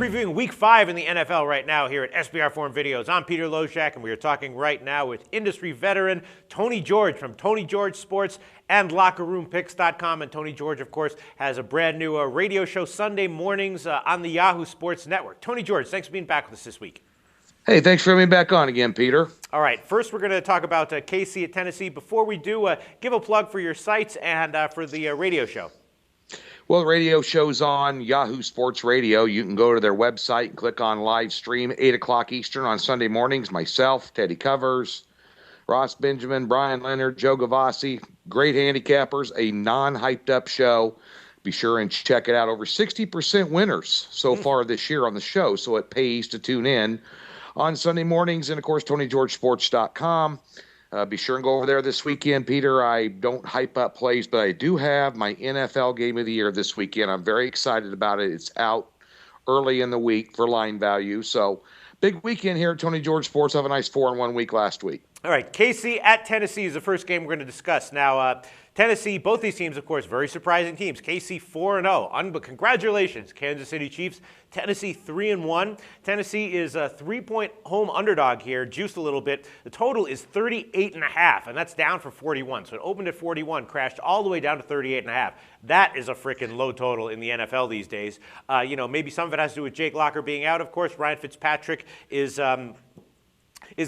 Previewing Week 5 in the NFL right now here at SBRForum Videos. I'm Peter Loshak, and we are talking right now with industry veteran Tony George from Tony George Sports and LockerRoomPicks.com. And Tony George, of course, has a brand new radio show Sunday mornings on the Yahoo Sports Network. Tony George, thanks for being back with us this week. Hey, thanks for having me back on again, Peter. All right, first we're going to talk about KC at Tennessee. Before we do, give a plug for your sites and for the radio show. Well, the radio show's on Yahoo Sports Radio. You can go to their website and click on live stream, 8 o'clock Eastern on Sunday mornings. Myself, Teddy Covers, Ross Benjamin, Brian Leonard, Joe Gavassi, great handicappers, a non-hyped up show. Be sure and check it out. Over 60% winners so far this year on the show, so it pays to tune in on Sunday mornings. And, of course, TonyGeorgeSports.com. Be sure and go over there this weekend, Peter. I don't hype up plays, but I do have my NFL Game of the Year this weekend. I'm very excited about it. It's out early in the week for line value. So big weekend here at Tony George Sports. Have a nice 4-1 week last week. All right, KC at Tennessee is the first game we're going to discuss. Now, Tennessee, both these teams, of course, very surprising teams. KC 4-0. But congratulations, Kansas City Chiefs. Tennessee 3-1. Tennessee is a 3-point home underdog here, juiced a little bit. The total is 38.5, and that's down from 41. So it opened at 41, crashed all the way down to 38.5. That is a freaking low total in the NFL these days. Maybe some of it has to do with Jake Locker being out. Of course, Ryan Fitzpatrick is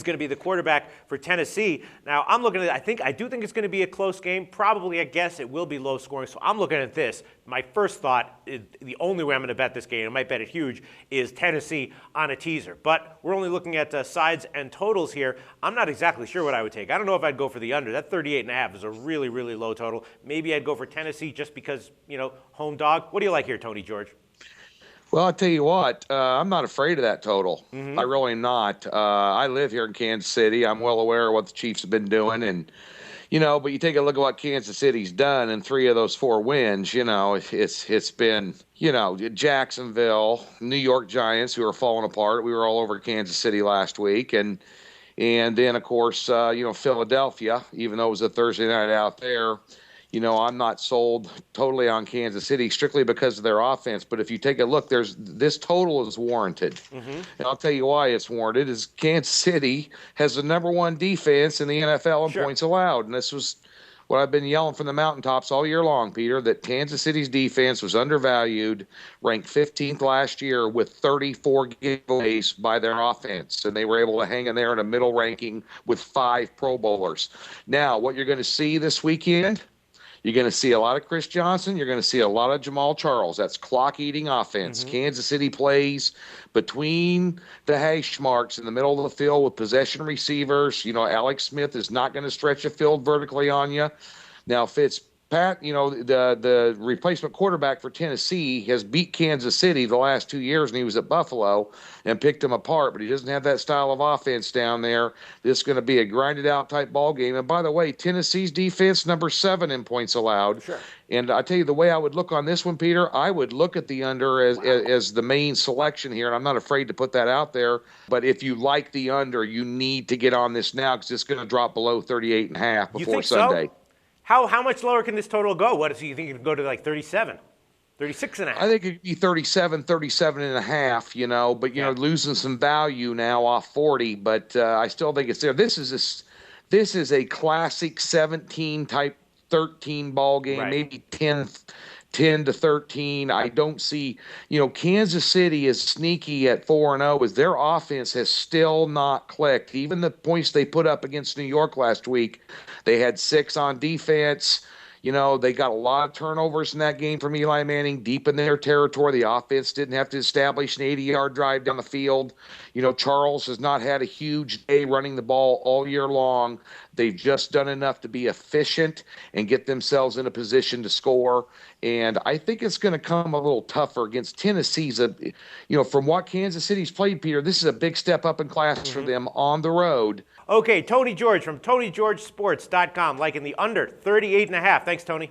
going to be the quarterback for Tennessee. Now, I'm looking at it. I do think it's going to be a close game. Probably, I guess, it will be low scoring. So I'm looking at this. My first thought, the only way I'm going to bet this game, I might bet it huge, is Tennessee on a teaser. But we're only looking at sides and totals here. I'm not exactly sure what I would take. I don't know if I'd go for the under. That 38.5 is a really, really low total. Maybe I'd go for Tennessee just because, home dog. What do you like here, Tony George? Well, I'll tell you what, I'm not afraid of that total. I really am not. I live here in Kansas City. I'm well aware of what the Chiefs have been doing. And, but you take a look at what Kansas City's done in 3 of those 4 wins, it's been, Jacksonville, New York Giants, who are falling apart. We were all over Kansas City last week. And then, of course, Philadelphia, even though it was a Thursday night out there. I'm not sold totally on Kansas City strictly because of their offense. But if you take a look, this total is warranted. And I'll tell you why it's warranted is Kansas City has the #1 defense in the NFL in points allowed. And this was what I've been yelling from the mountaintops all year long, Peter, that Kansas City's defense was undervalued, ranked 15th last year with 34 giveaways by their offense. And they were able to hang in there in a middle ranking with 5 Pro Bowlers. Now, what you're going to see this weekend, you're going to see a lot of Chris Johnson. You're going to see a lot of Jamal Charles. That's clock-eating offense. Kansas City plays between the hash marks in the middle of the field with possession receivers. Alex Smith is not going to stretch the field vertically on you. Now, the replacement quarterback for Tennessee has beat Kansas City the last 2 years, and he was at Buffalo and picked them apart, but he doesn't have that style of offense down there. This is going to be a grinded-out type ball game. And by the way, Tennessee's defense, #7 in points allowed. Sure. And I tell you, the way I would look on this one, Peter, I would look at the under as the main selection here, and I'm not afraid to put that out there. But if you like the under, you need to get on this now because it's going to drop below 38.5 before Sunday. So? How much lower can this total go? What do you think it could go to, like 37, 36.5? I think it could be 37 and a half, but, losing some value now off 40, but I still think it's there. This is a classic 17 type 13 ball game, maybe 10 to 13. I don't see, Kansas City is sneaky at 4-0 as their offense has still not clicked. Even the points they put up against New York last week, they had 6 on defense. They got a lot of turnovers in that game from Eli Manning deep in their territory. The offense didn't have to establish an 80-yard drive down the field. Charles has not had a huge day running the ball all year long. They've just done enough to be efficient and get themselves in a position to score. And I think it's going to come a little tougher against Tennessee's. From what Kansas City's played, Peter, this is a big step up in class for them on the road. Okay, Tony George from TonyGeorgeSports.com, liking the under 38.5. Thanks, Tony.